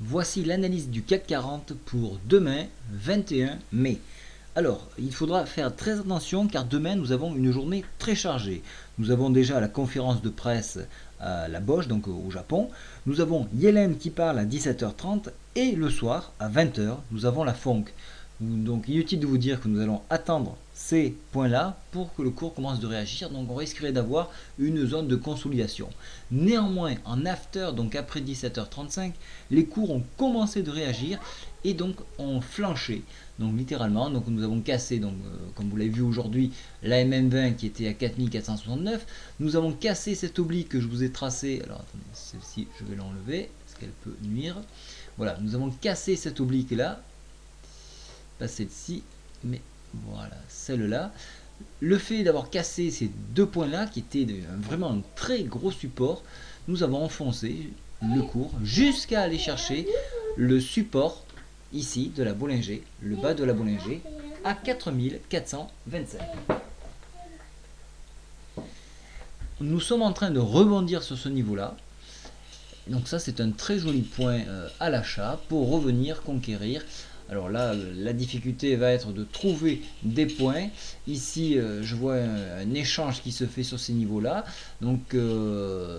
Voici l'analyse du CAC 40 pour demain, 21 mai. Alors, il faudra faire très attention car demain nous avons une journée très chargée. Nous avons déjà la conférence de presse à la Bosch, donc au Japon. Nous avons Yellen qui parle à 17h30 et le soir à 20h, nous avons la FONC. Donc inutile de vous dire que nous allons attendre ces points-là pour que le cours commence de réagir. Donc on risquerait d'avoir une zone de consolidation. Néanmoins, en after, donc après 17h35, les cours ont commencé de réagir et donc ont flanché. Donc littéralement, donc nous avons cassé, donc, comme vous l'avez vu aujourd'hui, la MM20 qui était à 4469. Nous avons cassé cette oblique que je vous ai tracée. Alors attendez, celle-ci je vais l'enlever parce qu'elle peut nuire. Voilà, nous avons cassé cette oblique là. Pas celle-ci, mais voilà, celle-là. Le fait d'avoir cassé ces deux points-là, qui étaient vraiment un très gros support, nous avons enfoncé le cours jusqu'à aller chercher le support ici de la Bollinger, le bas de la Bollinger, à 4425. Nous sommes en train de rebondir sur ce niveau-là. Donc ça, c'est un très joli point à l'achat pour revenir conquérir. Alors là, la difficulté va être de trouver des points. Ici, je vois un échange qui se fait sur ces niveaux-là. Donc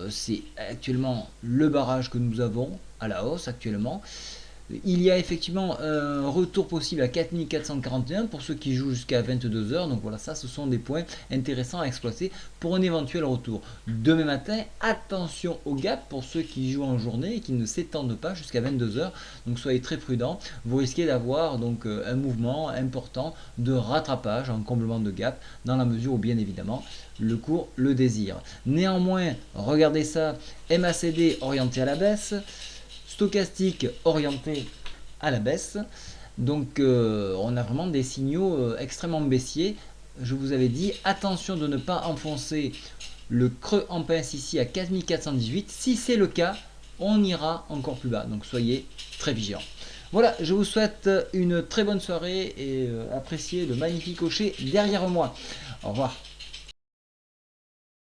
c'est actuellement le barrage que nous avons à la hausse actuellement. Il y a effectivement un retour possible à 4441 pour ceux qui jouent jusqu'à 22h. Donc voilà, ça ce sont des points intéressants à exploiter pour un éventuel retour. Demain matin, attention au gap pour ceux qui jouent en journée et qui ne s'étendent pas jusqu'à 22h. Donc soyez très prudents. Vous risquez d'avoir donc un mouvement important de rattrapage en comblement de gap dans la mesure où bien évidemment le cours le désire. Néanmoins, regardez ça, MACD orienté à la baisse. Stochastique orienté à la baisse. Donc on a vraiment des signaux extrêmement baissiers. Je vous avais dit attention de ne pas enfoncer le creux en pince ici à 4418. Si c'est le cas, on ira encore plus bas. Donc soyez très vigilants. Voilà, je vous souhaite une très bonne soirée et appréciez le magnifique cocher derrière moi. Au revoir.